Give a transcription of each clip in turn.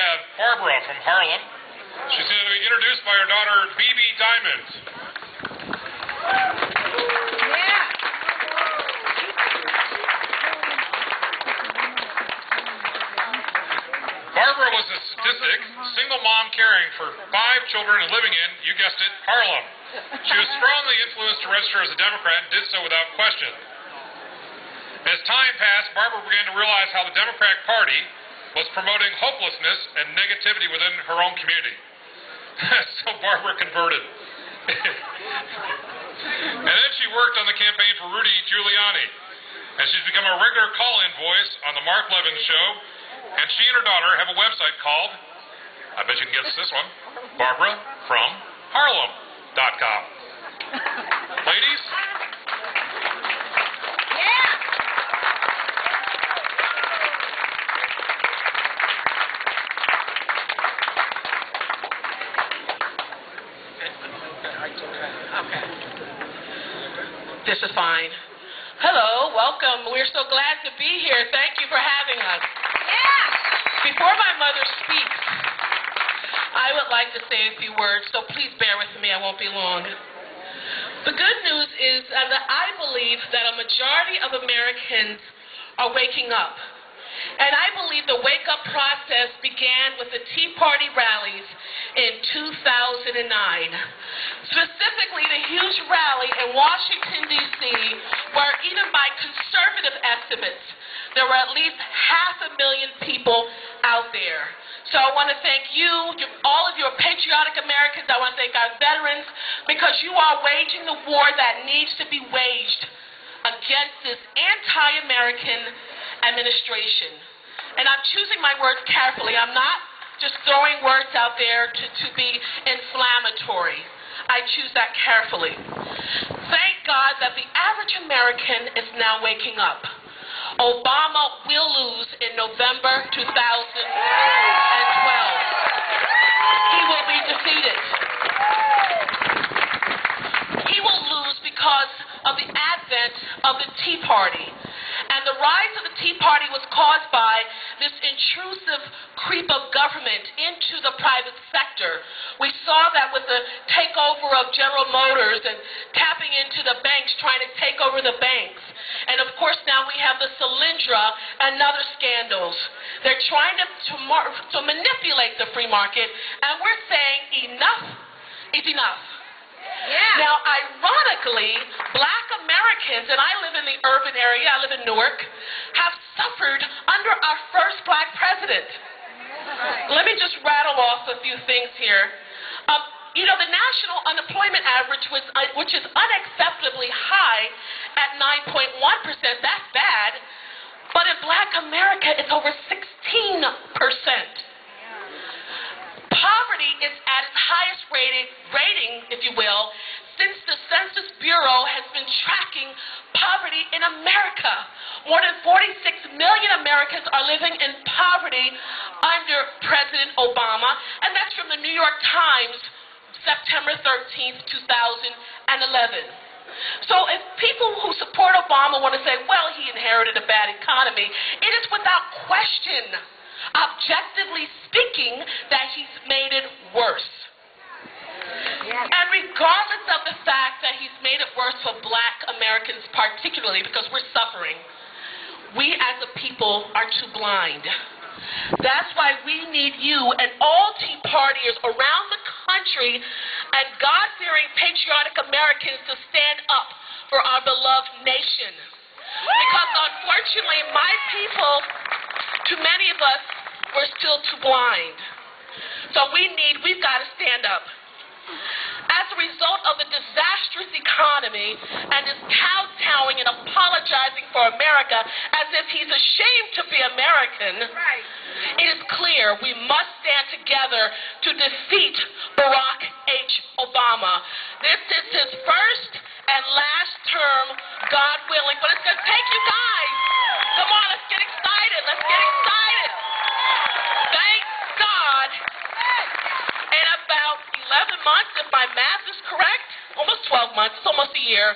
have Barbara from Harlem. She's going to be introduced by her daughter, Beebee Diamond. Barbara was a statistic, single mom caring for 5 children and living in, you guessed it, Harlem. She was strongly influenced to register as a Democrat and did so without question. As time passed, Barbara began to realize how the Democratic Party was promoting hopelessness and negativity within her own community. So Barbara converted. And then she worked on the campaign for Rudy Giuliani. And she's become a regular call-in voice on the Mark Levin Show. And she and her daughter have a website called, I bet you can guess this one, BarbaraFromHarlem.com. Ladies? Okay. This is fine. Hello, welcome. We're so glad to be here. Thank you for having us. Before my mother speaks, I would like to say a few words, so please bear with me. I won't be long. The good news is that I believe that a majority of Americans are waking up. And I believe the wake-up process began with the Tea Party rallies in 2009. Specifically, the huge rally in Washington, D.C., where even by conservative estimates, there were at least 500,000 people out there. So I want to thank you, all of your patriotic Americans. I want to thank our veterans, because you are waging the war that needs to be waged against this anti-American administration. And I'm choosing my words carefully. I'm not just throwing words out there to be inflammatory. I choose that carefully. Thank God that the average American is now waking up. Obama will lose in November 2012. He will be defeated. He will lose because of the advent of the Tea Party. And the rise of the Tea Party was caused by this intrusive creep of government into the private sector. We saw that with the takeover of General Motors and tapping into the banks, trying to take over the banks. And of course now we have the Solyndra and other scandals. They're trying to manipulate the free market, and we're saying enough is enough. Now, ironically, black Americans, and I live in the urban area, I live in Newark, have suffered under our first black president. Let me just rattle off a few things here. You know, the national unemployment average, which is unacceptably high at 9.1%, that's bad, but in black America, it's over 16%. Poverty is at its highest rating, if you will, since the Census Bureau has been tracking poverty in America. More than 46 million Americans are living in poverty under President Obama, and that's from the New York Times, September 13th, 2011. So if people who support Obama want to say, well, he inherited a bad economy, it is without question, objectively speaking, that he's made it worse. And regardless of the fact that he's made it worse for black Americans particularly, because we're suffering, we as a people are too blind. That's why we need you and all Tea Partiers around the country and God-fearing patriotic Americans to stand up for our beloved nation. Because unfortunately, my people, too many of us, we're still too blind. So we've got to stand up. As a result of the disastrous economy and his kowtowing and apologizing for America as if he's ashamed to be American, it is clear we must stand together to defeat Barack H. Obama. This is his first and last term, God willing, but it's going to take you guys. Come on, let's get excited. Let's get excited. Thank God. In about 11 months, if my math is correct, almost 12 months, it's almost a year,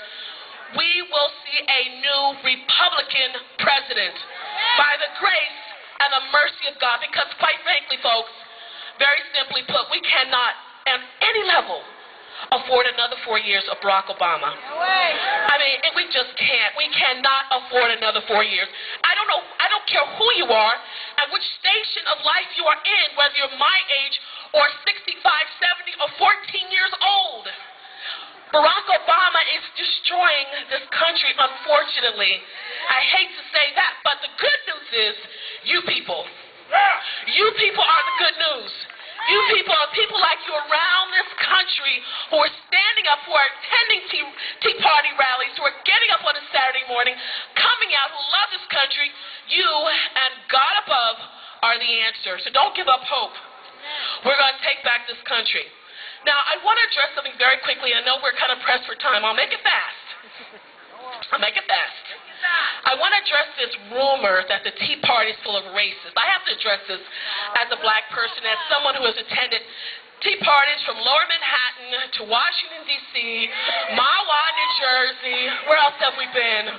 we will see a new Republican president by the grace and the mercy of God. Because quite frankly, folks, Very simply put, we cannot, at any level, afford another 4 years of Barack Obama. I mean, we just can't. We cannot afford another 4 years. I don't care who you are and which station of life you are in, whether you're my age or 65, 70, or 14 years old. Barack Obama is destroying this country, unfortunately. I hate to say that, but the good news is you people. You people are the good news. You people are people like you around this country who are standing up, who are attending Tea Party rallies, who are getting up on a Saturday morning, coming out, who love this country. You and God above are the answer. So don't give up hope. We're going to take back this country. Now, I want to address something very quickly. I know we're kind of pressed for time. I'll make it fast. I want to address this rumor that the Tea Party is full of racists. I have to address this as a black person, as someone who has attended Tea Parties from Lower Manhattan to Washington, D.C., Mahwah, New Jersey. Where else have we been?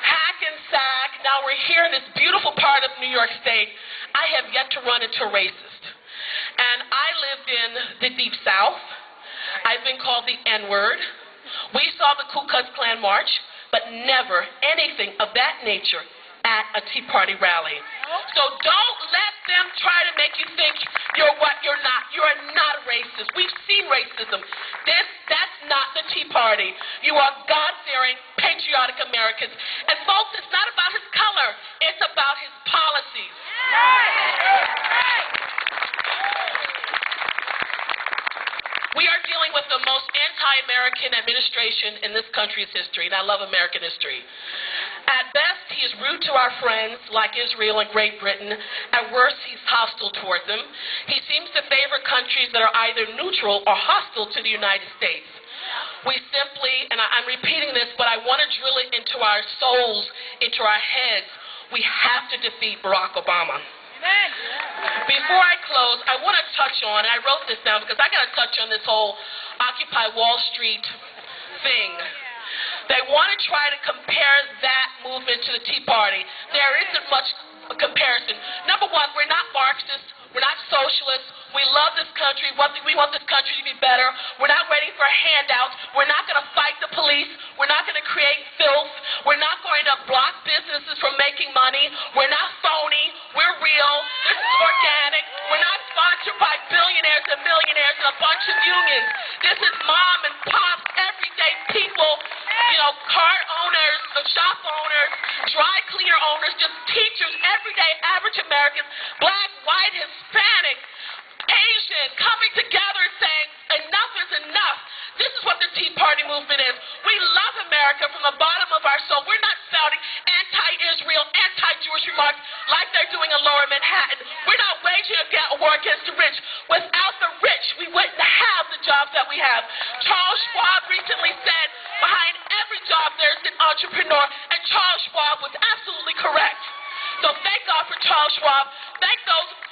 Hackensack. Now we're here in this beautiful part of New York State. I have yet to run into a racist. And I lived in the Deep South. I've been called the N-word. We saw the Ku Klux Klan march, but never anything of that nature at a Tea Party rally. So don't let them try to make you think you're what you're not. You are not a racist. We've seen racism. That's not the Tea Party. You are God-fearing, patriotic Americans. And folks, it's not about his color. It's about his policies. We are dealing with the most anti-American administration in this country's history, and I love American history. At best, he is rude to our friends like Israel and Great Britain. At worst, he's hostile toward them. He seems to favor countries that are either neutral or hostile to the United States. We simply, and I'm repeating this, but I want to drill it into our souls, into our heads. We have to defeat Barack Obama. Before I close, I want to touch on, and I wrote this down because I got to touch on this whole Occupy Wall Street thing. They want to try to compare that movement to the Tea Party. There isn't much comparison. Number one, we're not Marxists. We're not socialists. We love this country. We want this country to be better. We're not waiting for handouts. We're not going to fight the police. We're not going to create filth. We're not going to block businesses from making money. We're not phony. We're real. This is organic. We're not sponsored by billionaires and millionaires and a bunch of unions. This is mom and pop, everyday people, car owners, shop owners, dry cleaner owners, just teachers, everyday average Americans, black, white, Hispanic, Asian, coming together and saying, enough is enough. This is what the Tea Party movement is. We love America from the bottom of our soul. We're not spouting anti-Israel, anti-Jewish remarks like they're doing in Lower Manhattan. We're not waging a war against the rich. Without the rich, we wouldn't have the jobs that we have. Charles Schwab recently said, behind every job there's an entrepreneur, and Charles Schwab was absolutely correct. So thank God for Charles Schwab. Thank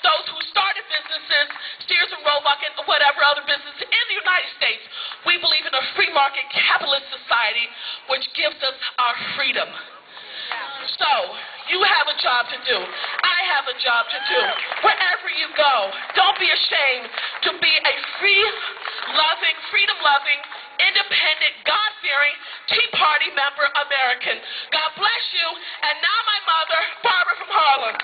those who started businesses, Sears and Roebuck and whatever other businesses in the United States. We believe in a free market capitalist society which gives us our freedom. So you have a job to do. I have a job to do. Wherever you go, don't be ashamed to be a free-loving, freedom-loving, independent, God-fearing, Tea Party member American. God bless you. And now my mother, Barbara from Harlem.